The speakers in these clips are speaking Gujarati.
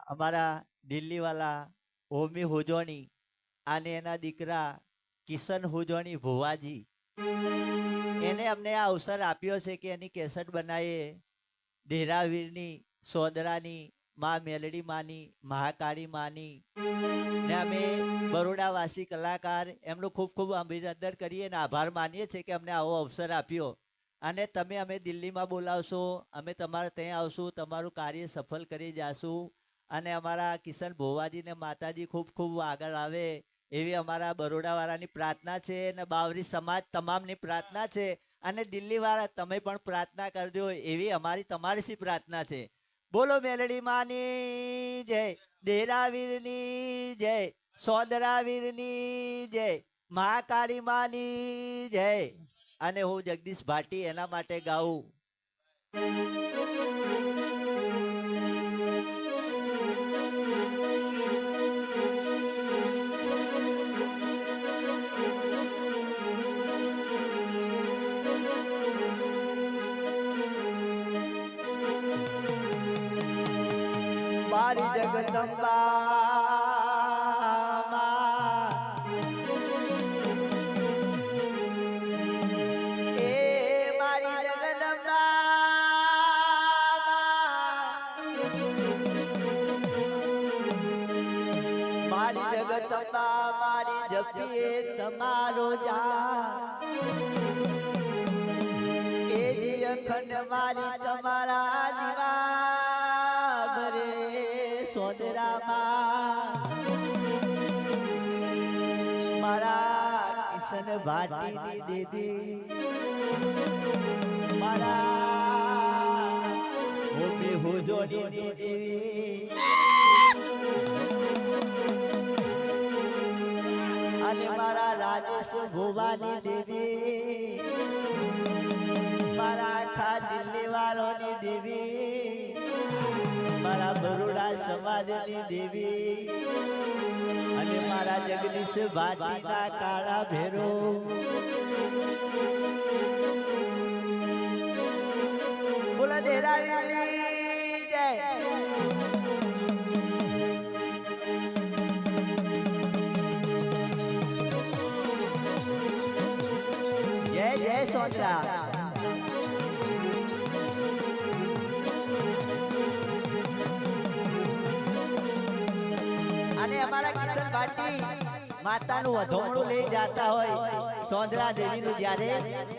અમારા દિલ્હીવાલા હોમી હુજોણી અને એના દીકરા કિશન હુજોણી ભુવાજી એને અમને આ અવસર આપ્યો છે કે એની કેસેટ બનાવીએ દેરાવીરની સોદરાની માં મેલડી માની મહાકાળી માની ને અમે બરોડાવાસી કલાકાર એમનું ખૂબ ખૂબ અભિનંદન કરીએ અને આભાર માનીએ છીએ કે અમને આવો અવસર આપ્યો અને તમે અમે દિલ્હીમાં બોલાવશો અમે તમારે ત્યાં આવશું તમારું કાર્ય સફળ કરી જાશું અને અમારા કિશન ભોવાજીને માતાજી ખૂબ ખૂબ આગળ આવે એવી અમારા બરોડાવાળાની પ્રાર્થના છે અને બાવરી સમાજ તમામની પ્રાર્થના છે અને દિલ્હીવાળા તમે પણ પ્રાર્થના કરજો એવી અમારી તમારી પ્રાર્થના છે. બોલો મેલડી માની જય, દેરાવીરની જય, સોદરાવીરની જય, મહાકાળી માની જય. અને હું જગદીશ ભાટી એના માટે ગાઉં. મારી જગદંબા એ મારી જગદંબા મારી જગદંબા મારી જપીએ તમારો જા એ જી અખંડ મારી તમારા દીવા ભરે સોદરામાં મારા કિશન ભાટીની દેવી મારા હોમી હુજોડીની દેવી અને મારા રાજેશ ભુવાની દેવી મારા આખા દિલ્હી વાળોની દેવી મારા બરોડા સમાજની દેવી અને મારા જગદીશ ભાટીના કાળા ભેરો બોલા દેરાવીરની જય. જય જય સોદરા. અમારા કિશન ભાટી માતાનું વધોમણું લઈ જતા હોય સોંદરા દેવીનું જ્યારે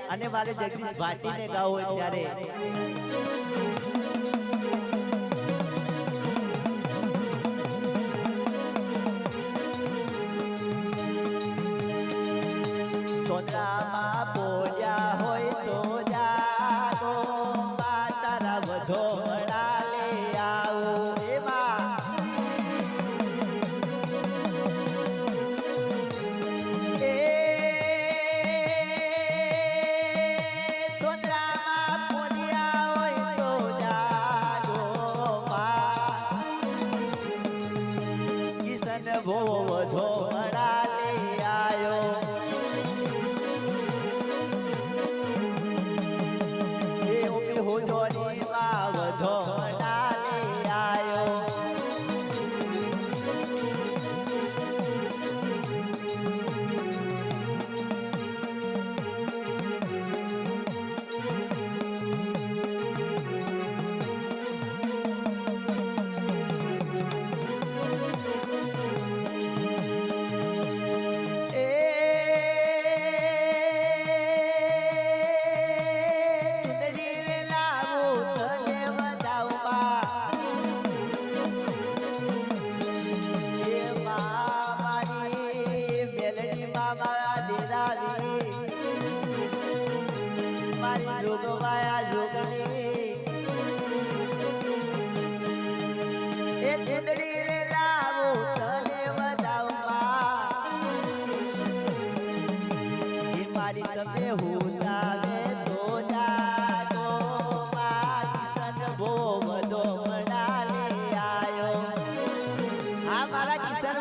અને મારે જગદીશ ભાટીને ગાવું હોય ત્યારે સોંદરામાં પોજા હોય તો જાગો માતાના વધોમણા લે આવો એમાં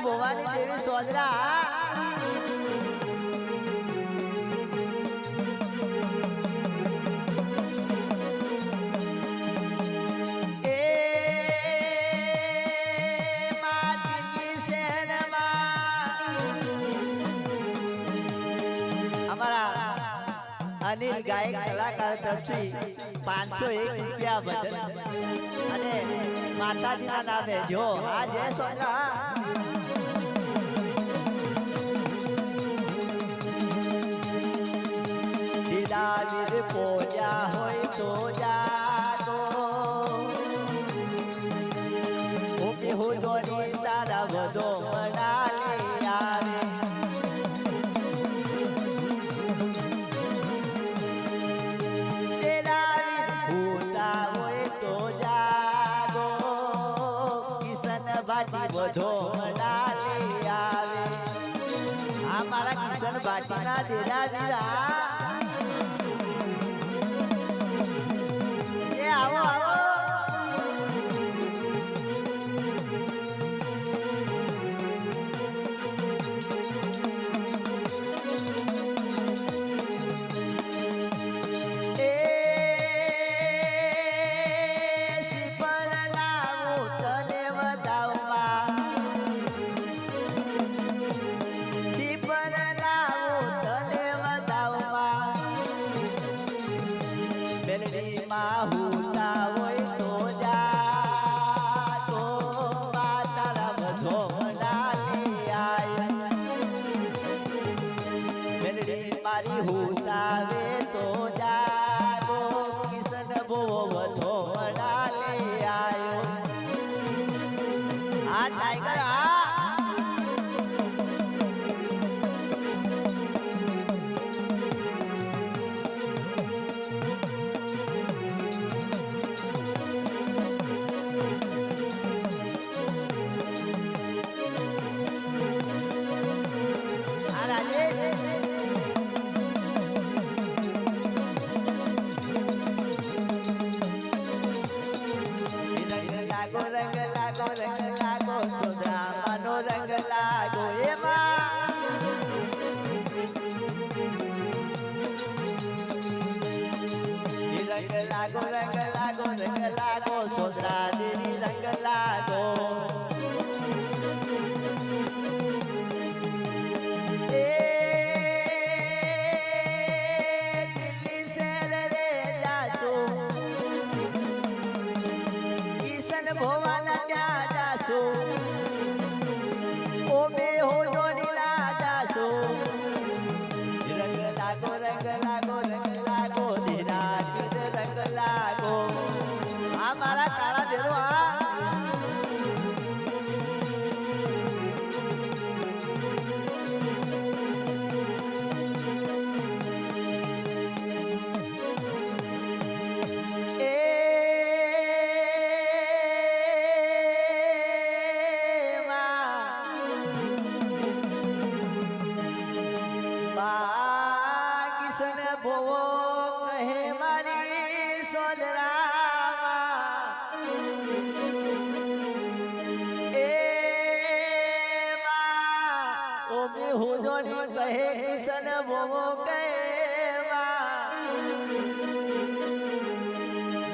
ભોવાની દેવી સોદરા એ અનિલ ગાયક કલાકાર તરફથી 501 રૂપિયા ભજન અને માતાજીના નામે જો આ જય સોનરા દીદાવીર પોજા હોય તો જાગો ઓપી હોદોની તારા વધો મનાલી આવે વધો મનાલી આવે આ મારા કિશન બાટીના દેરા દીરા એ આવો આવો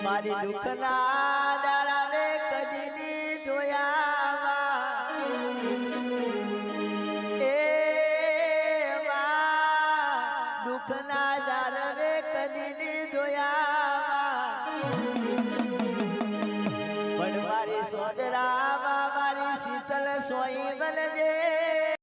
મારી દુખના દારાને કદીની જોયા એ દુખના દારાને કદીની જોયા પણ મારી સોદરામાં મારી શીતલ સોઈ બનજે